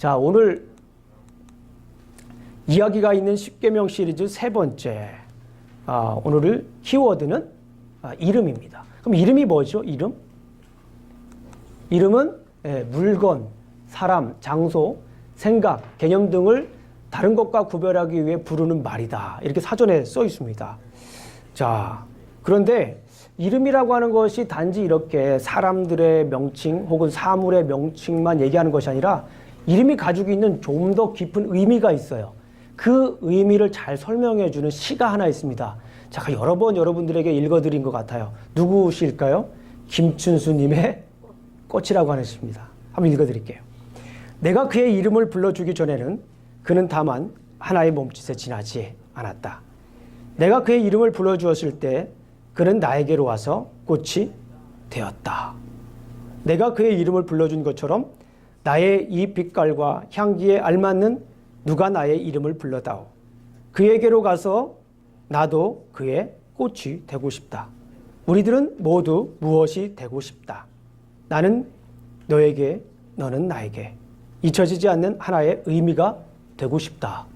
자, 오늘 이야기가 있는 십계명 시리즈 세 번째. 오늘 키워드는 이름입니다. 그럼 이름이 뭐죠? 이름은 물건, 사람, 장소, 생각, 개념 등을 다른 것과 구별하기 위해 부르는 말이다. 이렇게 사전에 써 있습니다. 자, 그런데 이름이라고 하는 것이 단지 이렇게 사람들의 명칭 혹은 사물의 명칭만 얘기하는 것이 아니라 이름이 가지고 있는 좀 더 깊은 의미가 있어요. 그 의미를 잘 설명해 주는 시가 하나 있습니다. 제가 여러 번 여러분들에게 읽어드린 것 같아요. 누구실까요? 김춘수님의 꽃이라고 하는 시입니다. 한번 읽어드릴게요. 내가 그의 이름을 불러주기 전에는 그는 다만 하나의 몸짓에 지나지 않았다. 내가 그의 이름을 불러주었을 때 그는 나에게로 와서 꽃이 되었다. 내가 그의 이름을 불러준 것처럼 나의 이 빛깔과 향기에 알맞는 누가 나의 이름을 불러다오. 그에게로 가서 나도 그의 꽃이 되고 싶다. 우리들은 모두 무엇이 되고 싶다. 나는 너에게, 너는 나에게. 잊혀지지 않는 하나의 의미가 되고 싶다.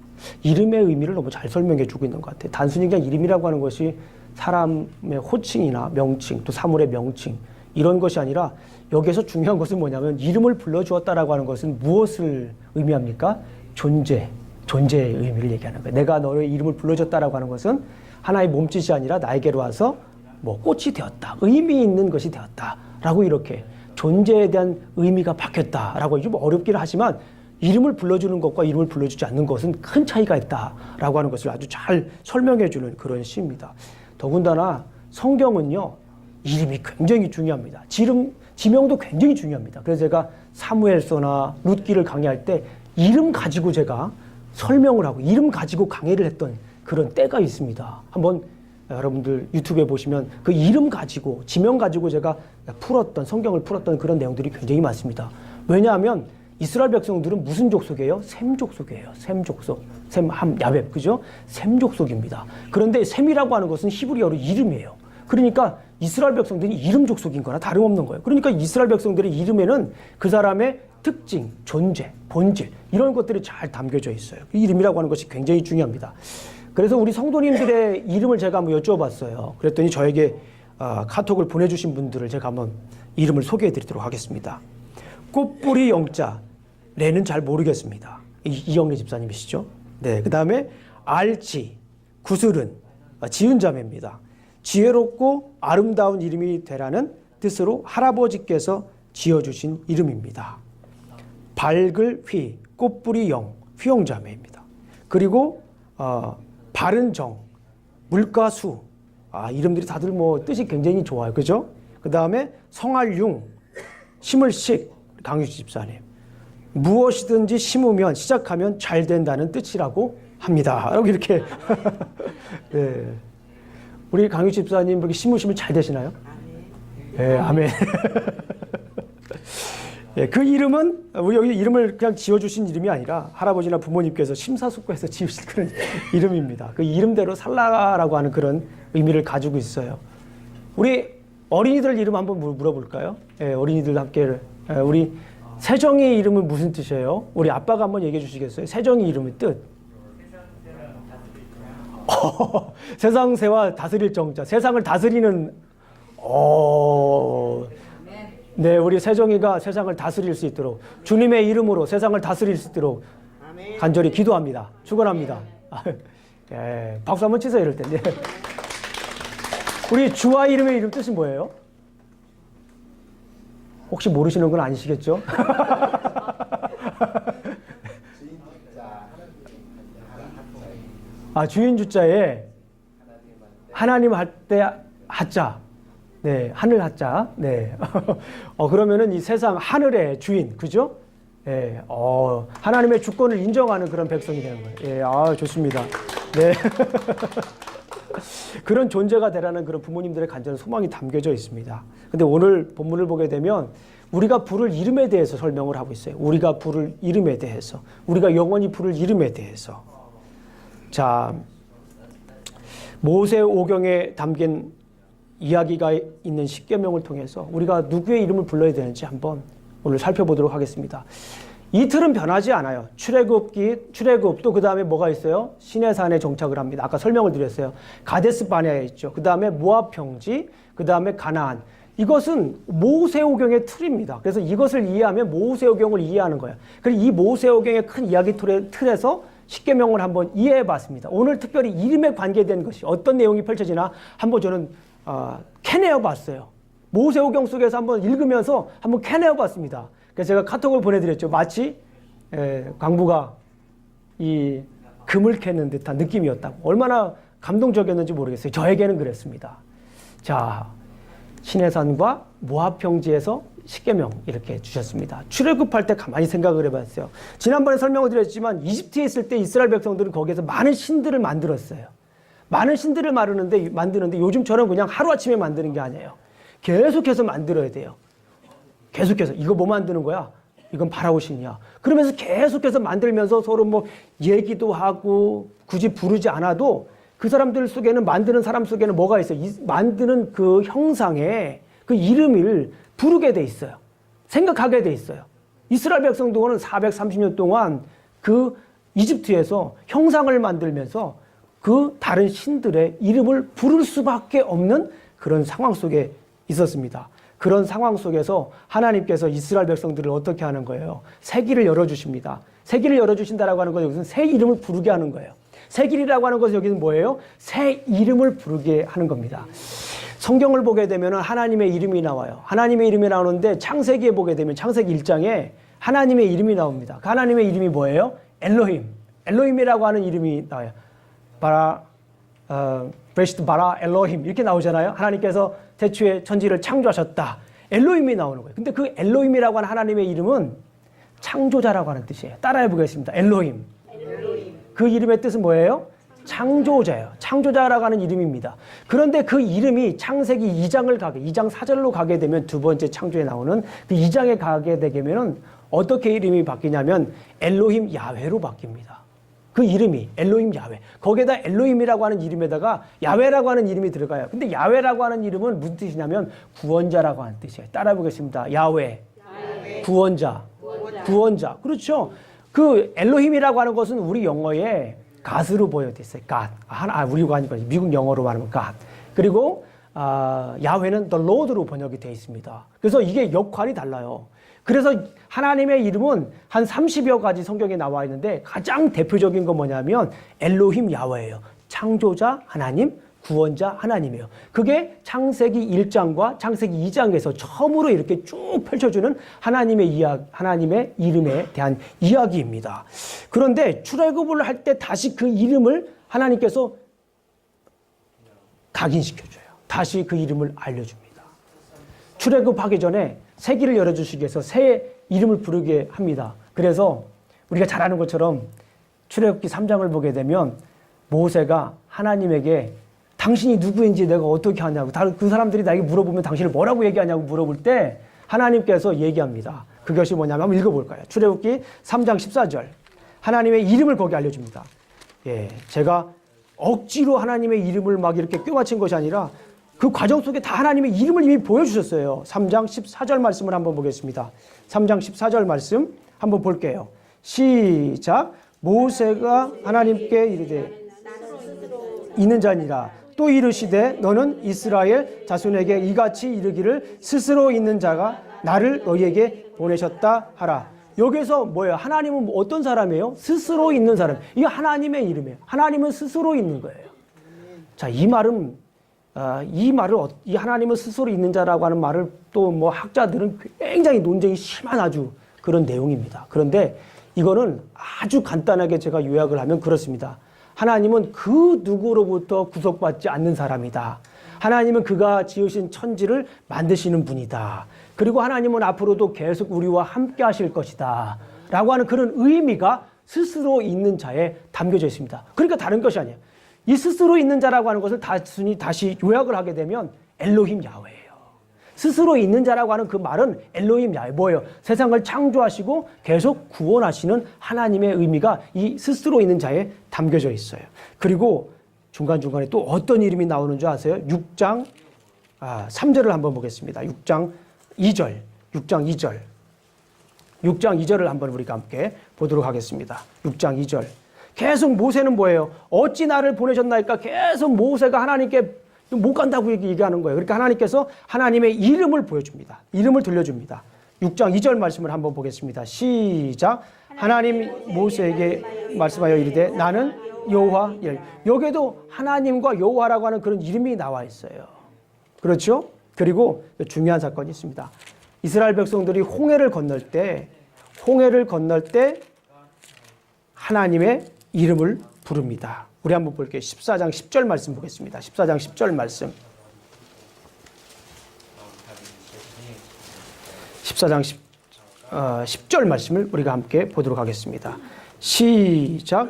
이름의 의미를 너무 잘 설명해 주고 있는 것 같아요. 단순히 그냥 이름이라고 하는 것이 사람의 호칭이나 명칭, 또 사물의 명칭 이런 것이 아니라 여기에서 중요한 것은 뭐냐면 이름을 불러주었다라고 하는 것은 무엇을 의미합니까? 존재의 의미를 얘기하는 거예요. 내가 너의 이름을 불러줬다라고 하는 것은 하나의 몸짓이 아니라 나에게로 와서 꽃이 되었다. 의미 있는 것이 되었다라고 이렇게 존재에 대한 의미가 바뀌었다라고 좀 어렵기는 하지만 이름을 불러주는 것과 이름을 불러주지 않는 것은 큰 차이가 있다라고 하는 것을 아주 잘 설명해 주는 그런 시입니다. 더군다나 성경은요, 이름이 굉장히 중요합니다. 지명도 굉장히 중요합니다. 그래서 제가 사무엘서나 룻기를 강의할 때 이름 가지고 제가 설명을 하고 이름 가지고 강의를 했던 그런 때가 있습니다. 한번 여러분들 유튜브에 보시면 그 이름 가지고 지명 가지고 제가 성경을 풀었던 그런 내용들이 굉장히 많습니다. 왜냐하면 이스라엘 백성들은 무슨 족속이에요? 셈 족속이에요. 셈 족속. 셈, 함, 야벳. 그죠? 셈 족속입니다. 그런데 셈이라고 하는 것은 히브리어로 이름이에요. 그러니까 이스라엘 백성들이 이름 족속인 거나 다름없는 거예요. 그러니까 이스라엘 백성들의 이름에는 그 사람의 특징, 존재, 본질 이런 것들이 잘 담겨져 있어요. 이름이라고 하는 것이 굉장히 중요합니다. 그래서 우리 성도님들의 이름을 제가 한번 여쭤봤어요. 그랬더니 저에게 카톡을 보내주신 분들을 제가 한번 이름을 소개해 드리도록 하겠습니다. 꽃뿌리 영자, 레는 잘 모르겠습니다. 이영래 집사님이시죠? 네, 그 다음에 알지, 구슬은, 지은 자매입니다. 지혜롭고 아름다운 이름이 되라는 뜻으로 할아버지께서 지어주신 이름입니다. 밝을 휘, 꽃뿌리 영, 휘영자매입니다. 그리고 바른 정, 물가수, 이름들이 다들 뜻이 굉장히 좋아요. 그죠? 그 다음에 성알융, 심을식, 강유주 집사님. 무엇이든지 심으면, 시작하면 잘 된다는 뜻이라고 합니다. 이렇게. 네. 우리 강유주 집사님 그렇게 심으시면 잘 되시나요? 네, 아멘. 네, 그 이름은, 우리 여기 이름을 그냥 지어주신 이름이 아니라 할아버지나 부모님께서 심사숙고해서 지으신 그런 이름입니다. 그 이름대로 살라라고 하는 그런 의미를 가지고 있어요. 우리 어린이들 이름 한번 물어볼까요? 네, 어린이들 함께. 우리 세정이 이름은 무슨 뜻이에요? 우리 아빠가 한번 얘기해 주시겠어요? 세정이 이름의 뜻. 세상세와 다스릴 정자. 세상을 다스리는, 네, 우리 세정이가 세상을 다스릴 수 있도록 주님의 이름으로 세상을 다스릴 수 있도록 간절히 기도합니다. 축원합니다. 예, 박수 한번 치세요, 이럴 텐데. 우리 주와 이름의 이름 뜻이 뭐예요? 혹시 모르시는 건 아니시겠죠? 주인 주자에 하나님 할 때 하자. 네, 하늘 하자. 네. 그러면은 이 세상 하늘의 주인, 그죠? 예, 하나님의 주권을 인정하는 그런 백성이 되는 거예요. 예, 좋습니다. 네. 그런 존재가 되라는 그런 부모님들의 간절한 소망이 담겨져 있습니다. 근데 오늘 본문을 보게 되면 우리가 부를 이름에 대해서 설명을 하고 있어요. 우리가 부를 이름에 대해서. 우리가 영원히 부를 이름에 대해서. 자, 모세 오경에 담긴 이야기가 있는 십계명을 통해서 우리가 누구의 이름을 불러야 되는지 한번 오늘 살펴보도록 하겠습니다. 이 틀은 변하지 않아요. 출애굽도 그 다음에 뭐가 있어요? 시내산에 정착을 합니다. 아까 설명을 드렸어요. 가데스 바네아에 있죠. 그 다음에 모압 평지, 그 다음에 가나안. 이것은 모세오경의 틀입니다. 그래서 이것을 이해하면 모세오경을 이해하는 거예요. 그리고 이 모세오경의 큰 이야기 틀에서 십계명을 한번 이해해 봤습니다. 오늘 특별히 이름에 관계된 것이 어떤 내용이 펼쳐지나 한번 저는 캐내어 봤어요. 모세오경 속에서 한번 읽으면서 한번 캐내어 봤습니다. 그래서 제가 카톡을 보내드렸죠. 마치 광부가 이 금을 캐는 듯한 느낌이었다고. 얼마나 감동적이었는지 모르겠어요. 저에게는 그랬습니다. 자, 시내산과 모압 평지에서 십계명 이렇게 주셨습니다. 출애굽할 때 가만히 생각을 해봤어요. 지난번에 설명을 드렸지만 이집트에 있을 때 이스라엘 백성들은 거기에서 많은 신들을 만들었어요. 많은 신들을 만드는데 요즘처럼 그냥 하루아침에 만드는 게 아니에요. 계속해서 만들어야 돼요. 계속해서 이거 뭐 만드는 거야? 이건 바라오 신이야. 그러면서 계속해서 만들면서 서로 뭐 얘기도 하고 굳이 부르지 않아도 그 사람들 속에는 만드는 사람 속에는 뭐가 있어요? 만드는 그 형상에 그 이름을 부르게 돼 있어요. 생각하게 돼 있어요. 이스라엘 백성들은 430년 동안 그 이집트에서 형상을 만들면서 그 다른 신들의 이름을 부를 수밖에 없는 그런 상황 속에 있었습니다. 그런 상황 속에서 하나님께서 이스라엘 백성들을 어떻게 하는 거예요? 새 길을 열어주십니다. 새 길을 열어주신다라고 하는 건 여기서는 새 이름을 부르게 하는 거예요. 새 길이라고 하는 것은 여기는 뭐예요? 새 이름을 부르게 하는 겁니다. 성경을 보게 되면 하나님의 이름이 나와요. 하나님의 이름이 나오는데 창세기에 보게 되면 창세기 1장에 하나님의 이름이 나옵니다. 그 하나님의 이름이 뭐예요? 엘로힘. 엘로힘이라고 하는 이름이 나와요. 브레시트 바라 엘로힘 이렇게 나오잖아요. 하나님께서 태초에 천지를 창조하셨다. 엘로힘이 나오는 거예요. 근데 그 엘로힘이라고 하는 하나님의 이름은 창조자라고 하는 뜻이에요. 따라해 보겠습니다. 엘로힘. 그 이름의 뜻은 뭐예요? 창조자예요. 창조자라고 하는 이름입니다. 그런데 그 이름이 창세기 2장 4절로 가게 되면 두 번째 창조에 나오는 그 2장에 가게 되면은 어떻게 이름이 바뀌냐면 엘로힘 야훼로 바뀝니다. 그 이름이 엘로힘 야훼. 거기에다 엘로힘이라고 하는 이름에다가 야훼라고 하는 이름이 들어가요. 근데 야훼라고 하는 이름은 무슨 뜻이냐면 구원자라고 하는 뜻이에요. 따라해 보겠습니다. 야훼. 구원자. 그렇죠. 그 엘로힘이라고 하는 것은 우리 영어에 God으로 보여져 있어요. God. 우리가 아니고 미국 영어로 말하면 God. 그리고 야훼는 The Lord로 번역이 되어 있습니다. 그래서 이게 역할이 달라요. 그래서 하나님의 이름은 한 30여 가지 성경에 나와 있는데 가장 대표적인 건 뭐냐면 엘로힘 야훼예요. 창조자 하나님, 구원자 하나님이에요. 그게 창세기 1장과 창세기 2장에서 처음으로 이렇게 쭉 펼쳐주는 하나님의 이름에 대한 이야기입니다. 그런데 출애굽을 할 때 다시 그 이름을 하나님께서 각인시켜줘요. 다시 그 이름을 알려줍니다. 출애굽하기 전에 새 길을 열어주시기 위해서 새 이름을 부르게 합니다. 그래서 우리가 잘 아는 것처럼 출애굽기 3장을 보게 되면 모세가 하나님에게 당신이 누구인지 내가 어떻게 하냐고, 그 사람들이 나에게 물어보면 당신을 뭐라고 얘기하냐고 물어볼 때 하나님께서 얘기합니다. 그것이 뭐냐면 한번 읽어볼까요? 출애굽기 3장 14절. 하나님의 이름을 거기 알려줍니다. 제가 억지로 하나님의 이름을 막 이렇게 껴맞춘 것이 아니라 그 과정 속에 다 하나님의 이름을 이미 보여주셨어요. 3장 14절 말씀을 한번 보겠습니다. 3장 14절 말씀 한번 볼게요. 시작. 모세가 하나님께 이르되 있는 자니라. 또 이르시되 너는 이스라엘 자손에게 이같이 이르기를 스스로 있는 자가 나를 너희에게 보내셨다 하라. 여기서 뭐예요? 하나님은 어떤 사람이에요? 스스로 있는 사람. 이게 하나님의 이름이에요. 하나님은 스스로 있는 거예요. 자, 이 말을 이 하나님은 스스로 있는 자라고 하는 말을 또 뭐 학자들은 굉장히 논쟁이 심한 아주 그런 내용입니다. 그런데 이거는 아주 간단하게 제가 요약을 하면 그렇습니다. 하나님은 그 누구로부터 구속받지 않는 사람이다. 하나님은 그가 지으신 천지를 만드시는 분이다. 그리고 하나님은 앞으로도 계속 우리와 함께 하실 것이다. 라고 하는 그런 의미가 스스로 있는 자에 담겨져 있습니다. 그러니까 다른 것이 아니에요. 이 스스로 있는 자라고 하는 것을 다시 요약을 하게 되면 엘로힘 야훼예요. 스스로 있는 자라고 하는 그 말은 엘로힘 야훼 뭐예요? 세상을 창조하시고 계속 구원하시는 하나님의 의미가 이 스스로 있는 자에 담겨져 있어요. 그리고 중간중간에 또 어떤 이름이 나오는 줄 아세요? 6장 3절을 한번 보겠습니다. 6장 2절. 6장 2절을 한번 우리가 함께 보도록 하겠습니다. 6장 2절. 계속 모세는 뭐예요? 어찌 나를 보내셨나이까? 계속 모세가 하나님께 못 간다고 얘기하는 거예요. 그러니까 하나님께서 하나님의 이름을 보여줍니다. 이름을 들려줍니다. 6장 2절 말씀을 한번 보겠습니다. 시작. 하나님 모세에게 말씀하여 이르되 나는 여호와. 여기에도 하나님과 여호와라고 하는 그런 이름이 나와 있어요. 그렇죠? 그리고 중요한 사건이 있습니다. 이스라엘 백성들이 홍해를 건널 때 하나님의 이름을 부릅니다. 우리 한번 볼게요. 14장 10절 말씀 보겠습니다. 14장 10절 말씀. 14장 10절 말씀을 우리가 함께 보도록 하겠습니다. 시작.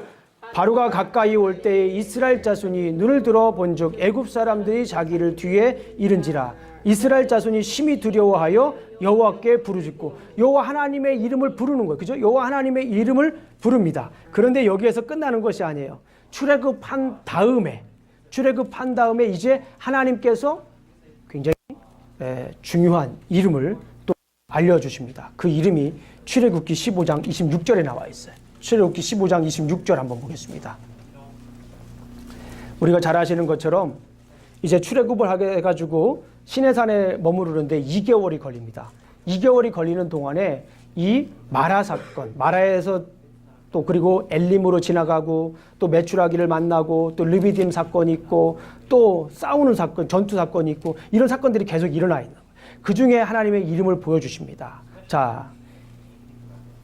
바로가 가까이 올 때에 이스라엘 자손이 눈을 들어 본즉 애굽 사람들이 자기를 뒤에 이른지라. 이스라엘 자손이 심히 두려워하여 여호와께 부르짖고, 여호와 하나님의 이름을 부르는 거예요. 그죠? 여호와 하나님의 이름을 부릅니다. 그런데 여기에서 끝나는 것이 아니에요. 출애굽한 다음에 이제 하나님께서 굉장히 중요한 이름을 또 알려주십니다. 그 이름이 출애굽기 15장 26절에 나와 있어요. 출애굽기 15장 26절 한번 보겠습니다. 우리가 잘 아시는 것처럼 이제 출애굽을 하게 해가지고 시내산에 머무르는데 2개월이 걸립니다. 2개월이 걸리는 동안에 이 마라 사건, 마라에서 또 그리고 엘림으로 지나가고 또 메추라기를 만나고 또 르비딤 사건이 있고 또 싸우는 사건, 전투 사건이 있고 이런 사건들이 계속 일어나 있는 거예요. 그 중에 하나님의 이름을 보여주십니다. 자,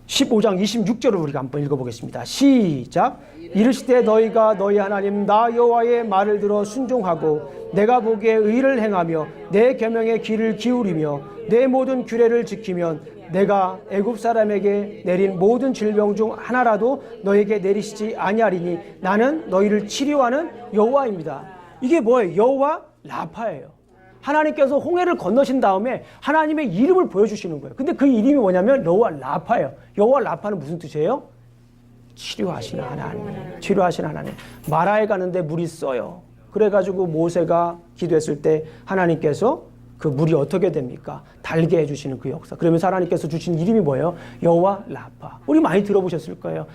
15장 26절을 우리가 한번 읽어보겠습니다. 시작. 이르시되 너희가 너희 하나님 나 여호와의 말을 들어 순종하고 내가 보기에 의를 행하며 내 계명에 귀를 기울이며 내 모든 규례를 지키면 내가 애굽 사람에게 내린 모든 질병 중 하나라도 너에게 내리시지 아니하리니 나는 너희를 치료하는 여호와입니다. 이게 뭐예요? 여호와 라파예요. 하나님께서 홍해를 건너신 다음에 하나님의 이름을 보여주시는 거예요. 근데 그 이름이 뭐냐면 여호와 라파예요. 여호와 라파는 무슨 뜻이에요? 치료하시는 하나님. 치료하시는 하나님. 마라에 가는데 물이 써요. 그래가지고 모세가 기도했을 때 하나님께서 그 물이 어떻게 됩니까? 달게 해주시는 그 역사. 그러면서 하나님께서 주신 이름이 뭐예요? 여호와 라파. 우리 많이 들어보셨을 거예요.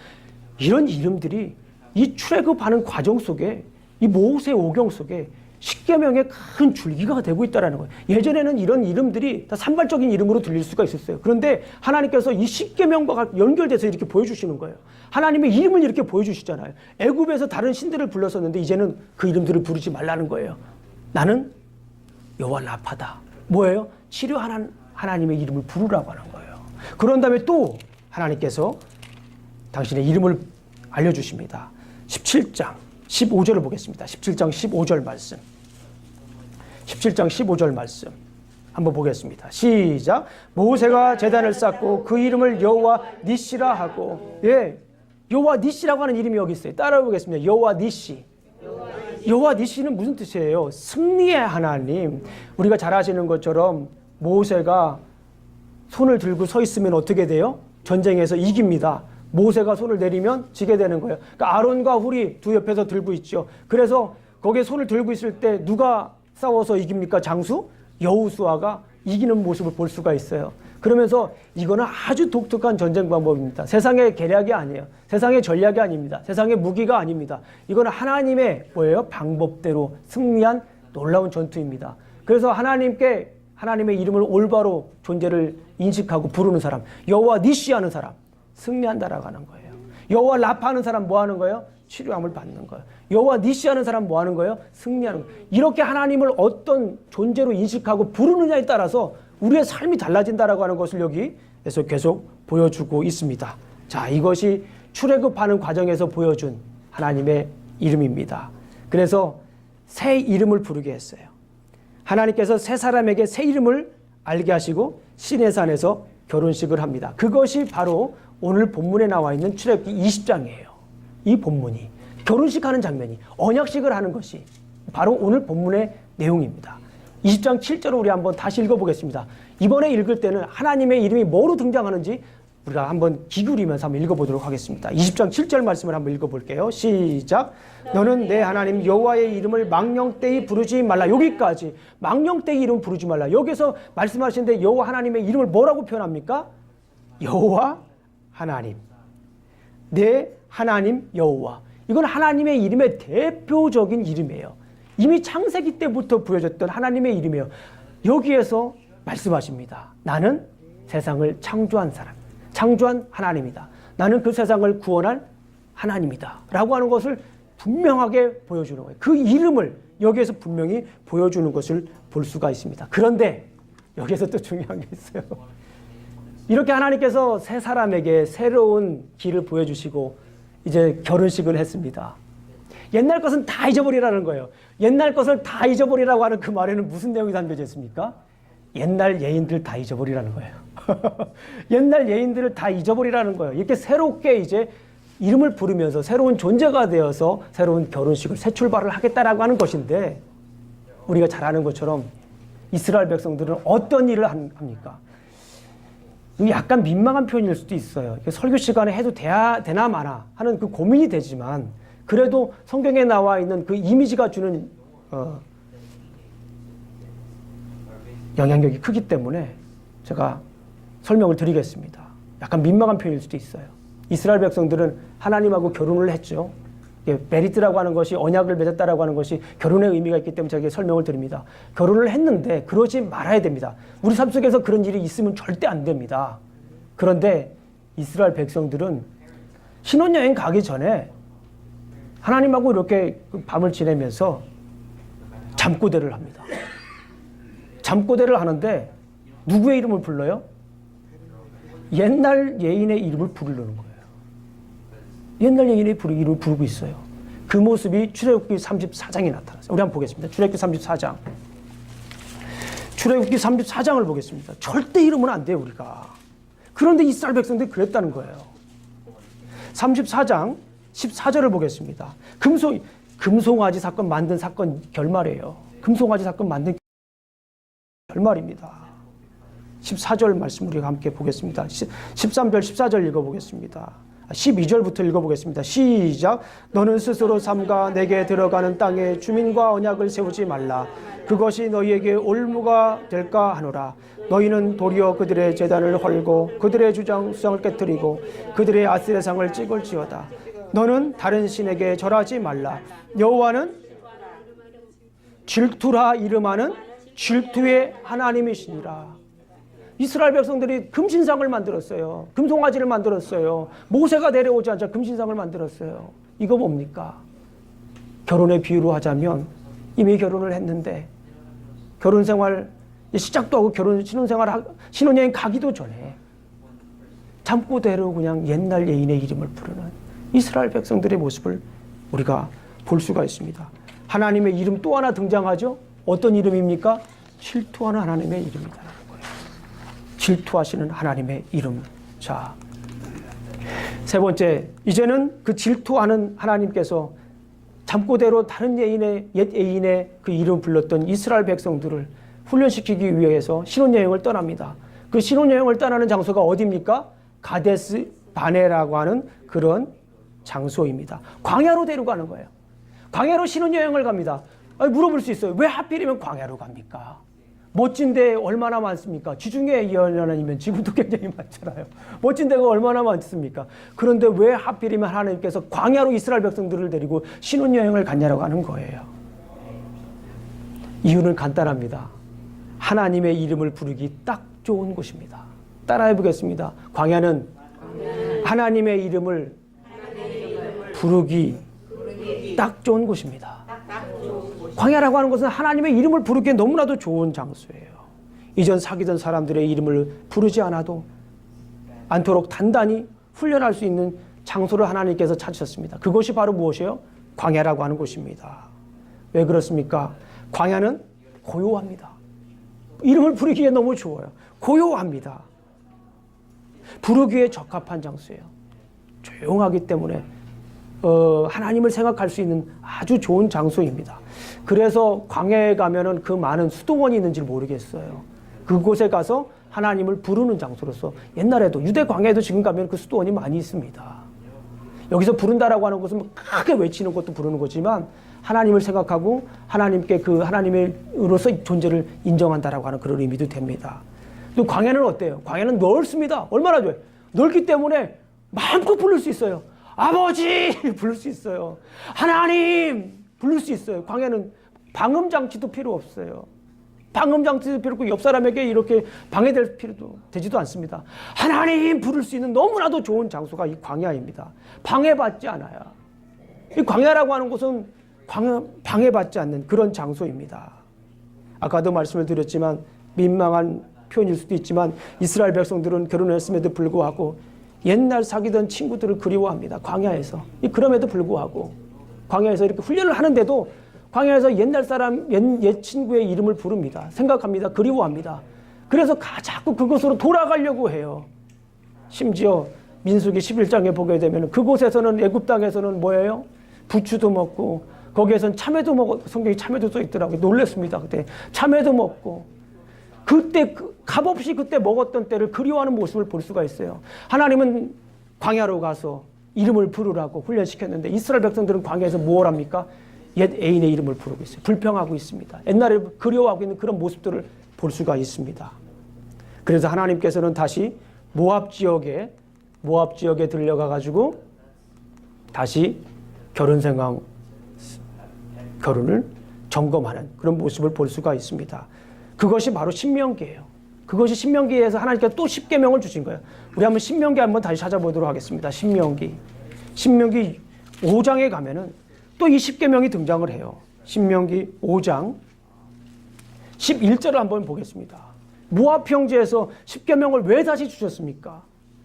이런 이름들이 이 출애굽하는 과정 속에 이 모세 오경 속에 십계명의 큰 줄기가 되고 있다는 거예요. 예전에는 이런 이름들이 다 산발적인 이름으로 들릴 수가 있었어요. 그런데 하나님께서 이 십계명과 연결돼서 이렇게 보여주시는 거예요. 하나님의 이름을 이렇게 보여주시잖아요. 애굽에서 다른 신들을 불렀었는데 이제는 그 이름들을 부르지 말라는 거예요. 나는 여호와 라파다. 뭐예요? 치료하는 하나님의 이름을 부르라고 하는 거예요. 그런 다음에 또 하나님께서 당신의 이름을 알려주십니다. 17장 15절을 보겠습니다. 17장 15절 말씀. 17장 15절 말씀 한번 보겠습니다. 시작. 모세가 제단을 쌓고 그 이름을 여호와 니시라 하고, 여호와 니시라고 하는 이름이 여기 있어요. 따라해 보겠습니다. 여호와 니시. 여호와 니시는 무슨 뜻이에요? 승리의 하나님. 우리가 잘 아시는 것처럼 모세가 손을 들고 서 있으면 어떻게 돼요? 전쟁에서 이깁니다. 모세가 손을 내리면 지게 되는 거예요. 그러니까 아론과 훌이 두 옆에서 들고 있죠. 그래서 거기에 손을 들고 있을 때 누가 싸워서 이깁니까? 장수? 여호수아가 이기는 모습을 볼 수가 있어요. 그러면서 이거는 아주 독특한 전쟁 방법입니다. 세상의 계략이 아니에요. 세상의 전략이 아닙니다. 세상의 무기가 아닙니다. 이거는 하나님의 뭐예요? 방법대로 승리한 놀라운 전투입니다. 그래서 하나님의 이름을 올바로 존재를 인식하고 부르는 사람, 여호와 니시 하는 사람, 승리한다라고 하는 거예요. 여호와 라파 하는 사람 뭐 하는 거예요? 치료함을 받는 거예요. 여호와 니시 하는 사람 뭐 하는 거예요? 승리하는 거예요. 이렇게 하나님을 어떤 존재로 인식하고 부르느냐에 따라서 우리의 삶이 달라진다라고 하는 것을 여기에서 계속 보여주고 있습니다. 자, 이것이 출애굽하는 과정에서 보여준 하나님의 이름입니다. 그래서 새 이름을 부르게 했어요. 하나님께서 새 사람에게 새 이름을 알게 하시고 시내산에서 결혼식을 합니다. 그것이 바로 오늘 본문에 나와 있는 출애굽기 20장이에요. 이 본문이 결혼식하는 장면이, 언약식을 하는 것이 바로 오늘 본문의 내용입니다. 20장 7절을 우리 한번 다시 읽어보겠습니다. 이번에 읽을 때는 하나님의 이름이 뭐로 등장하는지 우리가 한번 기울이면서 한번 읽어보도록 하겠습니다. 20장 7절 말씀을 한번 읽어볼게요. 시작. 너는 내 하나님 여호와의 이름을 망령되이 부르지 말라. 여기까지 망령되이 이름 부르지 말라. 여기서 말씀하시는데 여호와 하나님의 이름을 뭐라고 표현합니까? 여호와 하나님. 내 하나님 여호와. 이건 하나님의 이름의 대표적인 이름이에요. 이미 창세기 때부터 보여졌던 하나님의 이름이에요. 여기에서 말씀하십니다. 나는 세상을 창조한 사람, 창조한 하나님이다. 나는 그 세상을 구원할 하나님이다. 라고 하는 것을 분명하게 보여주는 거예요. 그 이름을 여기에서 분명히 보여주는 것을 볼 수가 있습니다. 그런데 여기에서 또 중요한 게 있어요. 이렇게 하나님께서 세 사람에게 새로운 길을 보여주시고 이제 결혼식을 했습니다. 옛날 것은 다 잊어버리라는 거예요. 옛날 것을 다 잊어버리라고 하는 그 말에는 무슨 내용이 담겨져 있습니까? 옛날 예인들 다 잊어버리라는 거예요. 옛날 예인들을 다 잊어버리라는 거예요. 이렇게 새롭게 이제 이름을 부르면서 새로운 존재가 되어서 새로운 결혼식을 새 출발을 하겠다라고 하는 것인데, 우리가 잘 아는 것처럼 이스라엘 백성들은 어떤 일을 합니까? 약간 민망한 표현일 수도 있어요. 설교 시간에 해도 되나 마나 하는 그 고민이 되지만, 그래도 성경에 나와 있는 그 이미지가 주는 영향력이 크기 때문에 제가 설명을 드리겠습니다. 약간 민망한 표현일 수도 있어요. 이스라엘 백성들은 하나님하고 결혼을 했죠. 메리트라고 하는 것이, 언약을 맺었다라고 하는 것이 결혼의 의미가 있기 때문에 제가 설명을 드립니다. 결혼을 했는데 그러지 말아야 됩니다. 우리 삶 속에서 그런 일이 있으면 절대 안 됩니다. 그런데 이스라엘 백성들은 신혼여행 가기 전에 하나님하고 이렇게 밤을 지내면서 잠꼬대를 합니다. 잠꼬대를 하는데 누구의 이름을 불러요? 옛날 예인의 이름을 부르는 거예요. 옛날 예인의 이름을 부르고 있어요. 그 모습이 출애굽기 34장에 나타났어요. 우리 한번 보겠습니다. 출애굽기 34장. 출애굽기 34장을 보겠습니다. 절대 이러면 안 돼요, 우리가. 그런데 이스라엘 백성들이 그랬다는 거예요. 34장 14절을 보겠습니다. 금송아지 사건 만든 사건 결말이에요. 금송아지 사건 만든 결말입니다. 14절 말씀 우리가 함께 보겠습니다. 13절, 14절 읽어보겠습니다. 12절부터 읽어보겠습니다. 시작. 너는 스스로 삼가 내게 들어가는 땅에 주민과 언약을 세우지 말라. 그것이 너희에게 올무가 될까 하노라. 너희는 도리어 그들의 제단을 헐고 그들의 수장을 깨뜨리고 그들의 아스레상을 찍을지어다. 너는 다른 신에게 절하지 말라. 여호와는 질투라 이름하는 질투의 하나님이시니라. 이스라엘 백성들이 금신상을 만들었어요. 금송아지를 만들었어요. 모세가 내려오지 않자 금신상을 만들었어요. 이거 뭡니까? 결혼의 비유로 하자면 이미 결혼을 했는데 결혼 생활 시작도 하고 신혼여행 가기도 전에 잠꼬대로 그냥 옛날 예인의 이름을 부르는 이스라엘 백성들의 모습을 우리가 볼 수가 있습니다. 하나님의 이름 또 하나 등장하죠. 어떤 이름입니까? 질투하는 하나님의 이름이다. 질투하시는 하나님의 이름. 자, 세 번째, 이제는 그 질투하는 하나님께서 잠꼬대로 다른 옛 예인의 그 이름 불렀던 이스라엘 백성들을 훈련시키기 위해서 신혼여행을 떠납니다. 그 신혼여행을 떠나는 장소가 어디입니까? 가데스 바네라고 하는 그런 장소입니다. 광야로 데려가는 거예요. 광야로 신혼여행을 갑니다. 물어볼 수 있어요. 왜 하필이면 광야로 갑니까? 멋진 데 얼마나 많습니까? 지중해 연안이면 지금도 굉장히 많잖아요. 멋진 데가 얼마나 많습니까? 그런데 왜 하필이면 하나님께서 광야로 이스라엘 백성들을 데리고 신혼여행을 갔냐라고 하는 거예요. 이유는 간단합니다. 하나님의 이름을 부르기 딱 좋은 곳입니다. 따라해 보겠습니다. 광야는 하나님의 이름을 부르기 딱 좋은 곳입니다. 광야라고 하는 것은 하나님의 이름을 부르기에 너무나도 좋은 장소예요. 이전 사귀던 사람들의 이름을 부르지 않도록 단단히 훈련할 수 있는 장소를 하나님께서 찾으셨습니다. 그것이 바로 무엇이에요? 광야라고 하는 곳입니다. 왜 그렇습니까? 광야는 고요합니다. 이름을 부르기에 너무 좋아요. 고요합니다. 부르기에 적합한 장소예요. 조용하기 때문에 하나님을 생각할 수 있는 아주 좋은 장소입니다. 그래서 광야에 가면은 그 많은 수도원이 있는지 모르겠어요. 그곳에 가서 하나님을 부르는 장소로서 옛날에도 유대 광야에도 지금 가면 그 수도원이 많이 있습니다. 여기서 부른다라고 하는 것은 크게 외치는 것도 부르는 거지만 하나님을 생각하고 하나님께 그 하나님으로서 존재를 인정한다라고 하는 그런 의미도 됩니다. 또 광야는 어때요? 광야는 넓습니다. 얼마나 좋아요? 넓기 때문에 마음껏 부를 수 있어요. 아버지 부를 수 있어요. 하나님 부를 수 있어요. 광야는 방음장치도 필요 없어요. 방음장치도 필요 없고 옆 사람에게 이렇게 방해될 필요도 되지도 않습니다. 하나님 부를 수 있는 너무나도 좋은 장소가 이 광야입니다. 방해받지 않아요. 이 광야라고 하는 곳은 방해받지 않는 그런 장소입니다. 아까도 말씀을 드렸지만 민망한 표현일 수도 있지만 이스라엘 백성들은 결혼했음에도 불구하고 옛날 사귀던 친구들을 그리워합니다. 광야에서. 그럼에도 불구하고 광야에서 이렇게 훈련을 하는데도 광야에서 옛날 사람, 옛 친구의 이름을 부릅니다. 생각합니다. 그리워합니다. 그래서 자꾸 그곳으로 돌아가려고 해요. 심지어 민수기 11장에 보게 되면 그곳에서는 애굽 땅에서는 뭐예요? 부추도 먹고 거기에서는 참외도 먹고 성경에 참외도 써 있더라고요. 놀랐습니다. 그때 참외도 먹고 그때 값없이 그때 먹었던 때를 그리워하는 모습을 볼 수가 있어요. 하나님은 광야로 가서 이름을 부르라고 훈련시켰는데 이스라엘 백성들은 광야에서 뭘 합니까? 옛 애인의 이름을 부르고 있어요. 불평하고 있습니다. 옛날에 그리워하고 있는 그런 모습들을 볼 수가 있습니다. 그래서 하나님께서는 다시 모압 지역에 들려가 가지고 다시 결혼을 점검하는 그런 모습을 볼 수가 있습니다. 그것이 바로 신명기예요. 그것이 신명기에서 하나님께서 또 10계명을 주신 거예요. 우리 한번 신명기 한번 다시 찾아보도록 하겠습니다. 신명기 5장에 가면은 또 이 10계명이 등장을 해요. 신명기 5장 11절을 한번 보겠습니다. 모압 형제에서 10계명을 왜 다시 주셨습니까?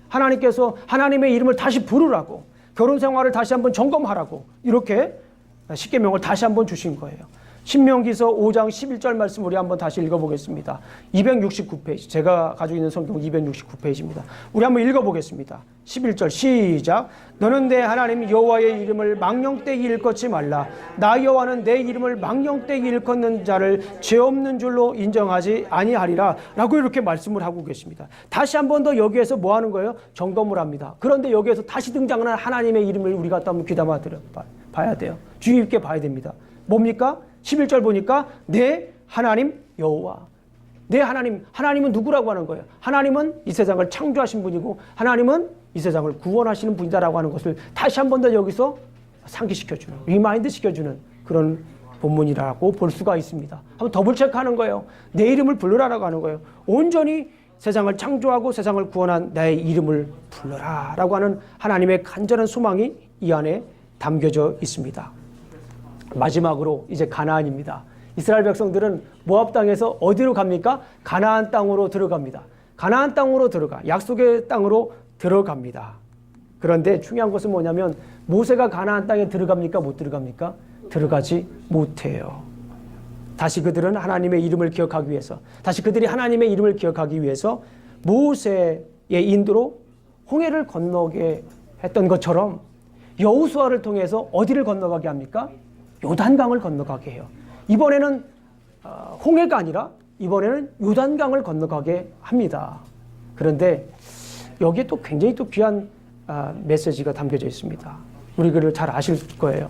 하나님께서 하나님의 이름을 다시 부르라고, 결혼 생활을 다시 한번 점검하라고 이렇게 10계명을 다시 한번 주신 거예요. 신명기서 5장 11절 말씀 우리 한번 다시 읽어보겠습니다. 269페이지. 제가 가지고 있는 성경 269페이지입니다. 우리 한번 읽어보겠습니다. 11절 시작. 너는 내 하나님 여호와의 이름을 망령되이 일컫지 말라. 나 여호와는 내 이름을 망령되이 일컫는 자를 죄 없는 줄로 인정하지 아니하리라. 라고 이렇게 말씀을 하고 계십니다. 다시 한 번 더 여기에서 뭐 하는 거예요? 점검을 합니다. 그런데 여기에서 다시 등장하는 하나님의 이름을 우리가 또 한번 귀담아 봐야 돼요. 주의 깊게 봐야 됩니다. 뭡니까? 11절 보니까 내 하나님 여호와. 내 하나님은 누구라고 하는 거예요? 하나님은 이 세상을 창조하신 분이고 하나님은 이 세상을 구원하시는 분이다라고 하는 것을 다시 한 번 더 여기서 상기시켜주는, 리마인드 시켜주는 그런 본문이라고 볼 수가 있습니다. 한번 더블 체크하는 거예요. 내 이름을 불러라라고 하는 거예요. 온전히 세상을 창조하고 세상을 구원한 나의 이름을 불러라라고 하는 하나님의 간절한 소망이 이 안에 담겨져 있습니다. 마지막으로 이제 가나안입니다. 이스라엘 백성들은 모압 땅에서 어디로 갑니까? 가나안 땅으로 들어갑니다. 가나안 땅으로 약속의 땅으로 들어갑니다. 그런데 중요한 것은 뭐냐면 모세가 가나안 땅에 들어갑니까? 못 들어갑니까? 들어가지 못해요. 다시 그들은 하나님의 이름을 기억하기 위해서, 다시 그들이 하나님의 이름을 기억하기 위해서 모세의 인도로 홍해를 건너게 했던 것처럼 여호수아를 통해서 어디를 건너가게 합니까? 요단강을 건너가게 해요. 이번에는 홍해가 아니라 이번에는 요단강을 건너가게 합니다. 그런데 여기에 또 굉장히 또 귀한 메시지가 담겨져 있습니다. 우리 그를 잘 아실 거예요.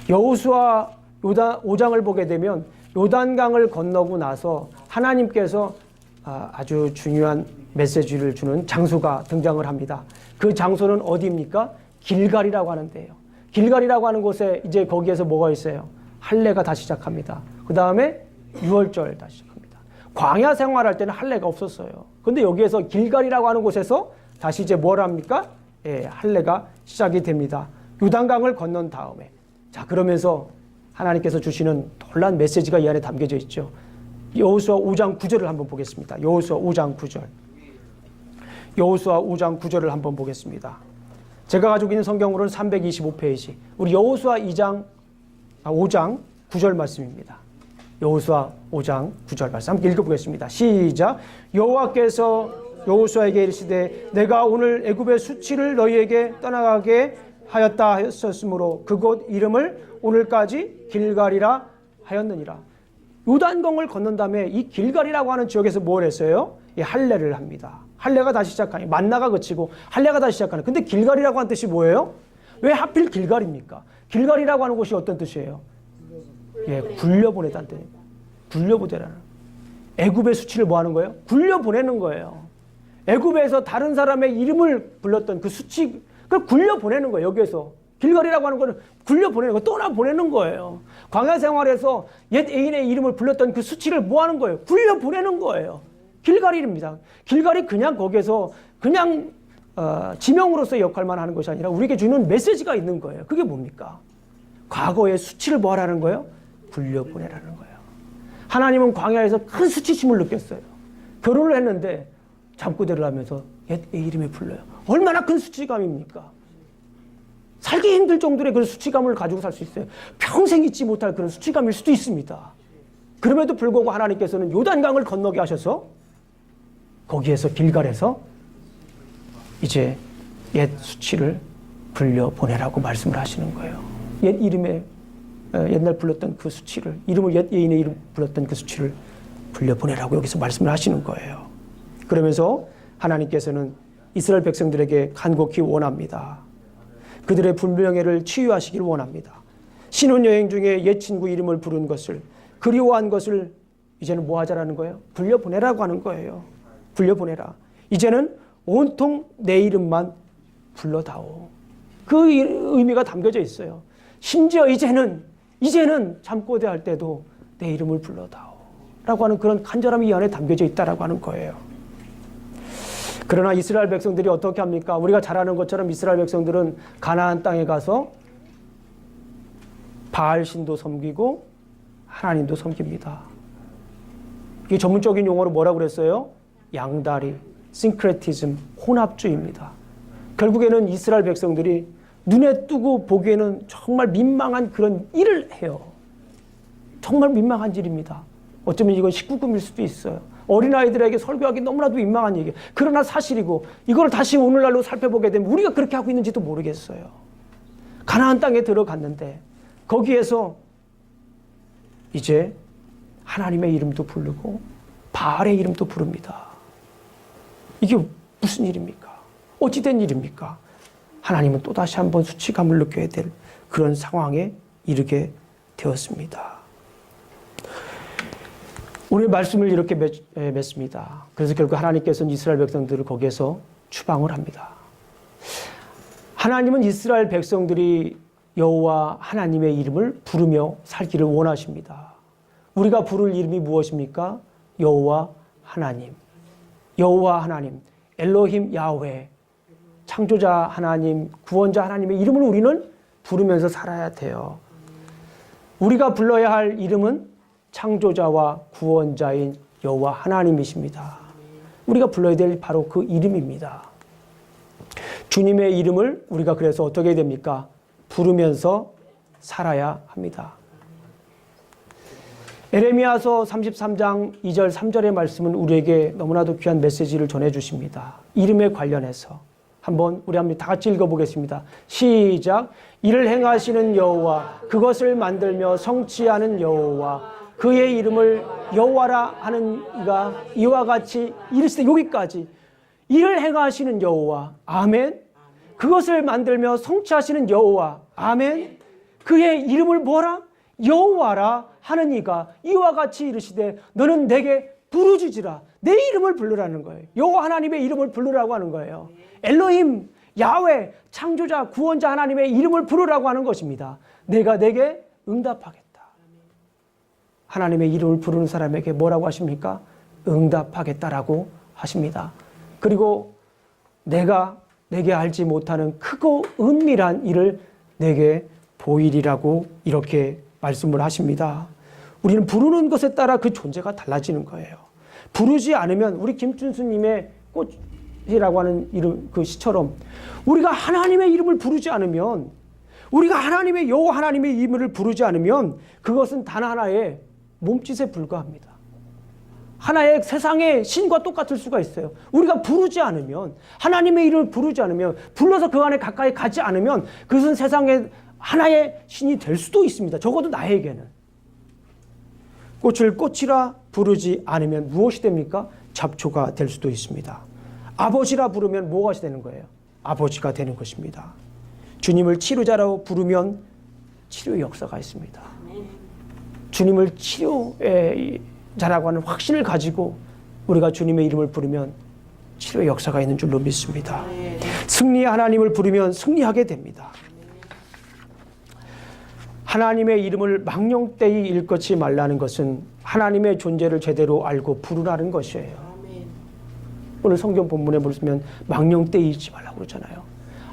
여호수아 5장을 보게 되면 요단강을 건너고 나서 하나님께서 아주 중요한 메시지를 주는 장소가 등장을 합니다. 그 장소는 어디입니까? 길갈이라고 하는 데예요. 길갈이라고 하는 곳에 이제 거기에서 뭐가 있어요? 할례가 다시 시작합니다. 그 다음에 유월절 다시 시작합니다. 광야 생활할 때는 할례가 없었어요. 그런데 여기에서 길갈이라고 하는 곳에서 다시 이제 뭘 합니까? 할례가 시작이 됩니다. 요단강을 건넌 다음에. 자, 그러면서 하나님께서 주시는 놀라운 메시지가 이 안에 담겨져 있죠. 여호수아 5장 9절을 한번 보겠습니다. 여호수아 5장 9절. 여호수아 5장 9절을 한번 보겠습니다. 제가 가지고 있는 성경으로는 325페이지. 우리 여호수아 5장 9절 말씀입니다. 여호수아 5장 9절 말씀 함께 읽어보겠습니다. 시작. 여호와께서 여호수아에게 이르시되 내가 오늘 애굽의 수치를 너희에게 떠나가게 하였다 하였으므로 그곳 이름을 오늘까지 길갈이라 하였느니라. 요단강을 건넌 다음에 이 길갈이라고 하는 지역에서 뭘 했어요? 할례를 합니다. 할례가 다시 시작하니 만나가 그치고 할례가 다시 시작하는. 근데 길갈이라고 하는 뜻이 뭐예요? 왜 하필 길갈입니까? 길갈이라고 하는 곳이 어떤 뜻이에요? 굴려보내다는 뜻입니다. 굴려보내라는. 애굽의 수치를 뭐 하는 거예요? 굴려보내는 거예요. 애굽에서 다른 사람의 이름을 불렀던 그 수치, 그걸 굴려보내는 거예요. 여기에서 길갈이라고 하는 거는 굴려보내는 거, 떠나보내는 거예요. 광야 생활에서 옛 애인의 이름을 불렀던 그 수치를 뭐 하는 거예요? 굴려보내는 거예요. 길갈입니다. 길갈이 그냥 거기에서 그냥 지명으로서의 역할만 하는 것이 아니라 우리에게 주는 메시지가 있는 거예요. 그게 뭡니까? 과거의 수치를 뭐 하라는 거예요? 굴려보내라는 거예요. 하나님은 광야에서 큰 수치심을 느꼈어요. 결혼을 했는데 잠꼬대를 하면서 옛 애 이름에 불러요. 얼마나 큰 수치감입니까? 살기 힘들 정도의 그런 수치감을 가지고 살 수 있어요. 평생 잊지 못할 그런 수치감일 수도 있습니다. 그럼에도 불구하고 하나님께서는 요단강을 건너게 하셔서 거기에서 길갈에서 이제 옛 수치를 굴려보내라고 말씀을 하시는 거예요. 옛 이름에 옛날 불렀던 그 수치를, 이름을 옛 여인의 이름 불렀던 그 수치를 굴려보내라고 여기서 말씀을 하시는 거예요. 그러면서 하나님께서는 이스라엘 백성들에게 간곡히 원합니다. 그들의 불명예를 치유하시길 원합니다. 신혼여행 중에 옛 친구 이름을 부른 것을, 그리워한 것을 이제는 뭐 하자라는 거예요? 굴려보내라고 하는 거예요. 굴려보내라. 이제는 온통 내 이름만 불러다오. 그 의미가 담겨져 있어요. 심지어 이제는 잠꼬대 할 때도 내 이름을 불러다오 라고 하는 그런 간절함이 이 안에 담겨져 있다라고 하는 거예요. 그러나 이스라엘 백성들이 어떻게 합니까? 우리가 잘 아는 것처럼 이스라엘 백성들은 가나안 땅에 가서 바알 신도 섬기고 하나님도 섬깁니다. 이 전문적인 용어로 뭐라고 그랬어요? 양다리, 싱크레티즘, 혼합주의입니다. 결국에는 이스라엘 백성들이 눈에 뜨고 보기에는 정말 민망한 그런 일을 해요. 정말 민망한 일입니다. 어쩌면 이건 19금일 수도 있어요. 어린아이들에게 설교하기 너무나도 민망한 얘기예요. 그러나 사실이고 이걸 다시 오늘날로 살펴보게 되면 우리가 그렇게 하고 있는지도 모르겠어요. 가나안 땅에 들어갔는데 거기에서 이제 하나님의 이름도 부르고 바알의 이름도 부릅니다. 이게 무슨 일입니까? 어찌된 일입니까? 하나님은 또다시 한번 수치감을 느껴야 될 그런 상황에 이르게 되었습니다. 오늘 말씀을 이렇게 맺습니다. 그래서 결국 하나님께서는 이스라엘 백성들을 거기에서 추방을 합니다. 하나님은 이스라엘 백성들이 여호와 하나님의 이름을 부르며 살기를 원하십니다. 우리가 부를 이름이 무엇입니까? 여호와 하나님. 여호와 하나님, 엘로힘 야훼, 창조자 하나님, 구원자 하나님의 이름을 우리는 부르면서 살아야 돼요. 우리가 불러야 할 이름은 창조자와 구원자인 여호와 하나님이십니다. 우리가 불러야 될 바로 그 이름입니다. 주님의 이름을 우리가 그래서 어떻게 됩니까? 부르면서 살아야 합니다. 에레미야서 33장 2절 3절의 말씀은 우리에게 너무나도 귀한 메시지를 전해주십니다. 이름에 관련해서 한번 우리 한번 다 같이 읽어보겠습니다. 시작. 이를 행하시는 여호와, 그것을 만들며 성취하는 여호와, 그의 이름을 여호와라 하는 이가 이와 같이 이르시되, 여기까지 이를 행하시는 여호와, 아멘. 그것을 만들며 성취하시는 여호와, 아멘. 그의 이름을 뭐라? 여호와라 하는 이가 이와 같이 이르시되 너는 내게 부르짖으라. 내 이름을 부르라는 거예요. 여호와 하나님의 이름을 부르라고 하는 거예요. 엘로힘, 야훼, 창조자, 구원자 하나님의 이름을 부르라고 하는 것입니다. 내가 내게 응답하겠다. 하나님의 이름을 부르는 사람에게 뭐라고 하십니까? 응답하겠다라고 하십니다. 그리고 내가 내게 알지 못하는 크고 은밀한 일을 내게 보이리라고 이렇게 말씀을 하십니다. 우리는 부르는 것에 따라 그 존재가 달라지는 거예요. 부르지 않으면 우리 김준수님의 꽃이라고 하는 이름, 그 시처럼 우리가 하나님의 이름을 부르지 않으면, 우리가 하나님의 여호와 하나님의 이름을 부르지 않으면 그것은 단 하나의 몸짓에 불과합니다. 하나의 세상의 신과 똑같을 수가 있어요. 우리가 부르지 않으면, 하나님의 이름을 부르지 않으면, 불러서 그 안에 가까이 가지 않으면 그것은 세상의 하나의 신이 될 수도 있습니다. 적어도 나에게는. 꽃을 꽃이라 부르지 않으면 무엇이 됩니까? 잡초가 될 수도 있습니다. 아버지라 부르면 뭐가 되는 거예요? 아버지가 되는 것입니다. 주님을 치료자라고 부르면 치료의 역사가 있습니다. 주님을 치료자라고 하는 확신을 가지고 우리가 주님의 이름을 부르면 치료의 역사가 있는 줄로 믿습니다. 승리의 하나님을 부르면 승리하게 됩니다. 하나님의 이름을 망령되이 일컫지 말라는 것은 하나님의 존재를 제대로 알고 부르라는 것이에요. 오늘 성경 본문에 보시면 망령되이 잊지 말라고 그러잖아요.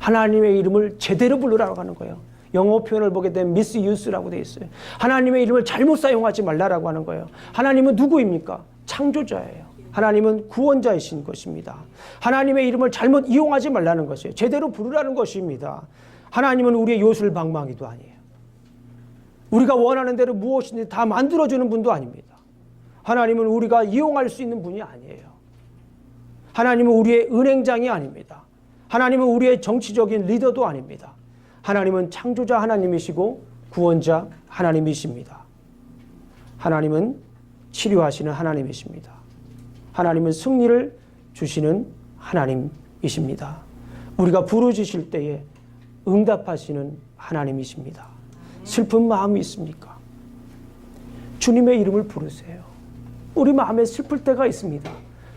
하나님의 이름을 제대로 부르라고 하는 거예요. 영어 표현을 보게 되면 misuse라고 되어 있어요. 하나님의 이름을 잘못 사용하지 말라라고 하는 거예요. 하나님은 누구입니까? 창조자예요. 하나님은 구원자이신 것입니다. 하나님의 이름을 잘못 이용하지 말라는 것이에요. 제대로 부르라는 것입니다. 하나님은 우리의 요술방망이도 아니에요. 우리가 원하는 대로 무엇이든지 다 만들어주는 분도 아닙니다. 하나님은 우리가 이용할 수 있는 분이 아니에요. 하나님은 우리의 은행장이 아닙니다. 하나님은 우리의 정치적인 리더도 아닙니다. 하나님은 창조자 하나님이시고 구원자 하나님이십니다. 하나님은 치료하시는 하나님이십니다. 하나님은 승리를 주시는 하나님이십니다. 우리가 부르짖을 때에 응답하시는 하나님이십니다. 슬픈 마음이 있습니까? 주님의 이름을 부르세요. 우리 마음에 슬플 때가 있습니다.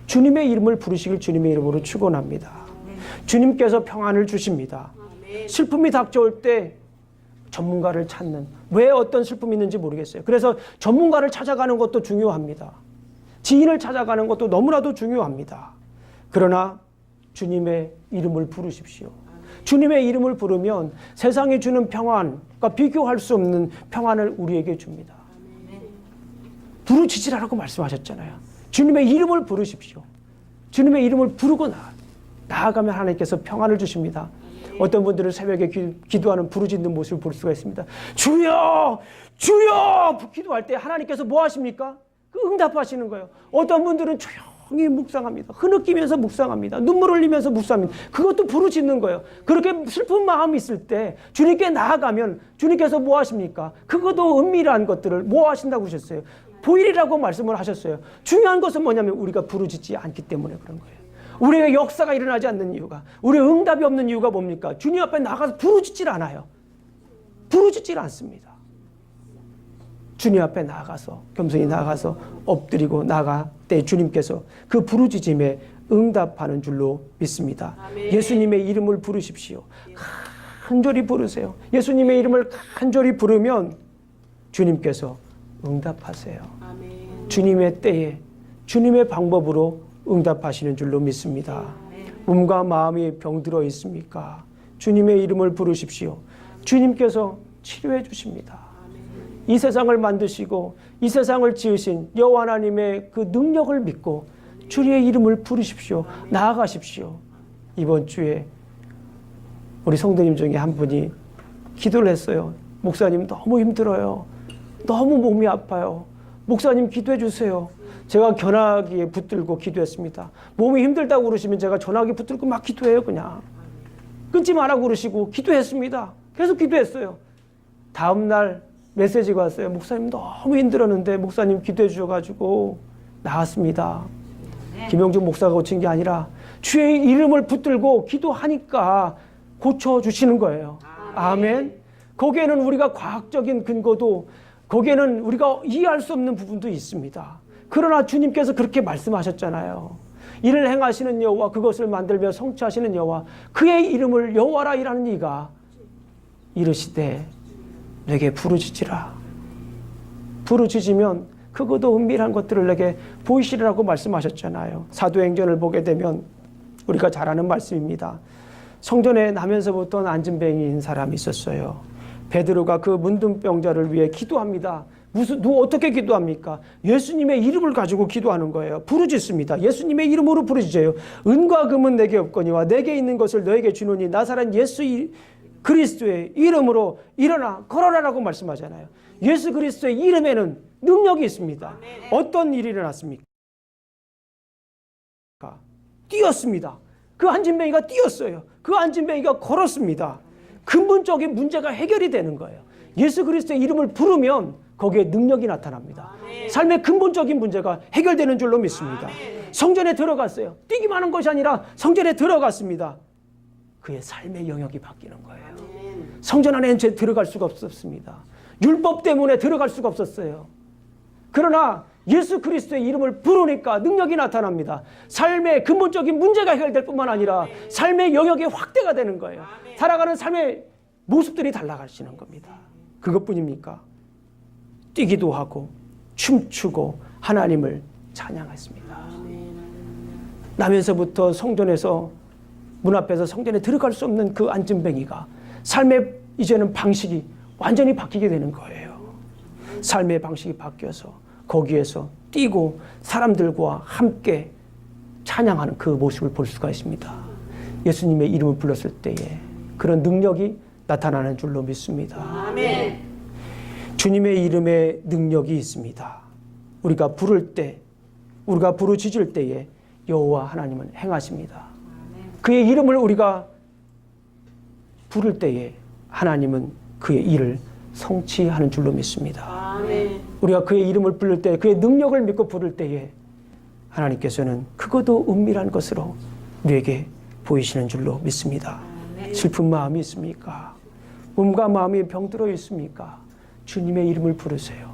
주님의 이름을 부르시길 주님의 이름으로 축원합니다. 주님께서 평안을 주십니다. 슬픔이 닥쳐올 때 전문가를 찾는, 왜 어떤 슬픔이 있는지 모르겠어요. 그래서 전문가를 찾아가는 것도 중요합니다. 지인을 찾아가는 것도 너무나도 중요합니다. 그러나 주님의 이름을 부르십시오. 주님의 이름을 부르면 세상이 주는 평안과 비교할 수 없는 평안을 우리에게 줍니다. 부르짖으라고 말씀하셨잖아요. 주님의 이름을 부르십시오. 주님의 이름을 부르고 나아가면 하나님께서 평안을 주십니다. 어떤 분들은 새벽에 기도하는 부르짖는 모습을 볼 수가 있습니다. 주여! 주여! 기도할 때 하나님께서 뭐 하십니까? 응답하시는 거예요. 어떤 분들은 조용히 묵상합니다. 흐느끼면서 묵상합니다. 눈물 흘리면서 묵상합니다. 그것도 부르짖는 거예요. 그렇게 슬픈 마음이 있을 때 주님께 나아가면 주님께서 뭐 하십니까? 그것도 은밀한 것들을 뭐 하신다고 하셨어요? 보일이라고 말씀을 하셨어요. 중요한 것은 뭐냐면 우리가 부르짖지 않기 때문에 그런 거예요. 우리의 역사가 일어나지 않는 이유가, 우리의 응답이 없는 이유가 뭡니까? 주님 앞에 나가서 부르짖질 않아요. 부르짖질 않습니다. 주님 앞에 나가서 겸손히 나가서 엎드리고 나가 때 주님께서 그 부르짖음에 응답하는 줄로 믿습니다. 아멘. 예수님의 이름을 부르십시오. 간절히 부르세요. 예수님의 이름을 간절히 부르면 주님께서 응답하세요. 아멘. 주님의 때에 주님의 방법으로 응답하시는 줄로 믿습니다. 몸과 마음이 병들어 있습니까? 주님의 이름을 부르십시오. 주님께서 치료해 주십니다. 이 세상을 만드시고 이 세상을 지으신 여호와 하나님의 그 능력을 믿고 주의 이름을 부르십시오. 나아가십시오. 이번 주에 우리 성도님 중에 한 분이 기도를 했어요. 목사님 너무 힘들어요. 너무 몸이 아파요. 목사님 기도해 주세요. 제가 전화기에 붙들고 기도했습니다. 몸이 힘들다고 그러시면 제가 전화기 붙들고 막 기도해요. 그냥 끊지 말라고 그러시고 기도했습니다. 계속 기도했어요. 다음 날 메시지가 왔어요. 목사님 너무 힘들었는데 목사님 기도해 주셔가지고 나았습니다. 김영준 목사가 고친 게 아니라 주의 이름을 붙들고 기도하니까 고쳐주시는 거예요. 아멘. 거기에는 우리가 과학적인 근거도, 거기에는 우리가 이해할 수 없는 부분도 있습니다. 그러나 주님께서 그렇게 말씀하셨잖아요. 이를 행하시는 여호와, 그것을 만들며 성취하시는 여호와, 그의 이름을 여호와라 이라는 이가 이르시되 내게 부르짖으라. 부르짖으면 그것도 은밀한 것들을 내게 보이시리라고 말씀하셨잖아요. 사도행전을 보게 되면 우리가 잘 아는 말씀입니다. 성전에 나면서부터 안진뱅이인 사람이 있었어요. 베드로가 그 문둥병자를 위해 기도합니다. 어떻게 기도합니까? 예수님의 이름을 가지고 기도하는 거예요. 부르짖습니다. 예수님의 이름으로 부르짖어요. 은과 금은 내게 없거니와 내게 있는 것을 너에게 주노니 나사렛 예수 그리스도의 이름으로 일어나 걸어라라고 말씀하잖아요. 예수 그리스도의 이름에는 능력이 있습니다. 어떤 일이 일어났습니까? 뛰었습니다. 그 안진뱅이가 뛰었어요. 그 안진뱅이가 걸었습니다. 근본적인 문제가 해결이 되는 거예요. 예수 그리스도의 이름을 부르면 거기에 능력이 나타납니다. 삶의 근본적인 문제가 해결되는 줄로 믿습니다. 성전에 들어갔어요. 뛰기만 한 것이 아니라 성전에 들어갔습니다. 그의 삶의 영역이 바뀌는 거예요. 성전 안에 들어갈 수가 없었습니다. 율법 때문에 들어갈 수가 없었어요. 그러나 예수 그리스도의 이름을 부르니까 능력이 나타납니다. 삶의 근본적인 문제가 해결될 뿐만 아니라 삶의 영역이 확대가 되는 거예요. 살아가는 삶의 모습들이 달라가시는 겁니다. 그것뿐입니까? 뛰기도 하고 춤추고 하나님을 찬양했습니다. 나면서부터 성전에서 문 앞에서 성전에 들어갈 수 없는 그 안진뱅이가 삶의 이제는 방식이 완전히 바뀌게 되는 거예요. 삶의 방식이 바뀌어서 거기에서 뛰고 사람들과 함께 찬양하는 그 모습을 볼 수가 있습니다. 예수님의 이름을 불렀을 때에 그런 능력이 나타나는 줄로 믿습니다. 아멘. 주님의 이름에 능력이 있습니다. 우리가 부를 때, 우리가 부르짖을 때에 여호와 하나님은 행하십니다. 그의 이름을 우리가 부를 때에 하나님은 그의 일을 성취하는 줄로 믿습니다. 아멘. 우리가 그의 이름을 부를 때, 그의 능력을 믿고 부를 때에 하나님께서는 크고도 은밀한 것으로 우리에게 보이시는 줄로 믿습니다. 슬픈 마음이 있습니까? 몸과 마음이 병들어 있습니까? 주님의 이름을 부르세요.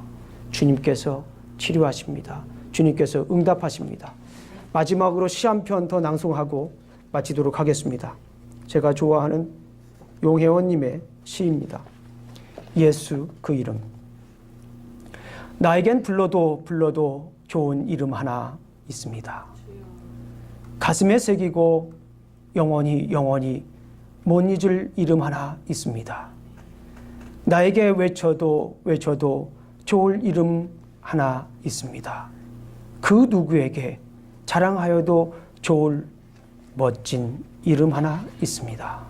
주님께서 치료하십니다. 주님께서 응답하십니다. 마지막으로 시 한 편 더 낭송하고 마치도록 하겠습니다. 제가 좋아하는 용혜원님의 시입니다. 예수 그 이름. 나에겐 불러도 좋은 이름 하나 있습니다. 가슴에 새기고 영원히 못 잊을 이름 하나 있습니다. 나에게 외쳐도 좋을 이름 하나 있습니다. 그 누구에게 자랑하여도 좋을 멋진 이름 하나 있습니다.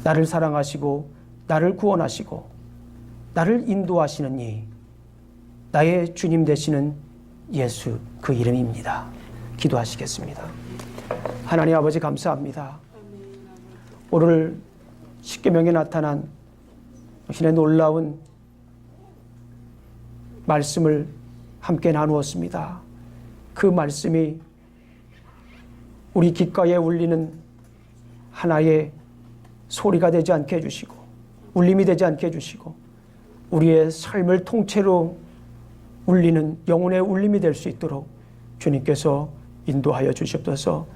나를 사랑하시고 나를 구원하시고 나를 인도하시는 이 나의 주님 되시는 예수 그 이름입니다. 기도하시겠습니다. 하나님 아버지 감사합니다. 오늘 십계명에 나타난 당신의 놀라운 말씀을 함께 나누었습니다. 그 말씀이 우리 귓가에 울리는 하나의 소리가 되지 않게 해주시고 울림이 되지 않게 해주시고 우리의 삶을 통째로 울리는 영혼의 울림이 될 수 있도록 주님께서 인도하여 주시옵소서.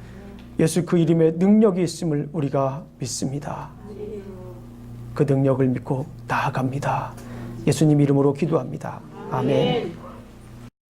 예수 그 이름에 능력이 있음을 우리가 믿습니다. 그 능력을 믿고 나아갑니다. 예수님 이름으로 기도합니다. 아멘.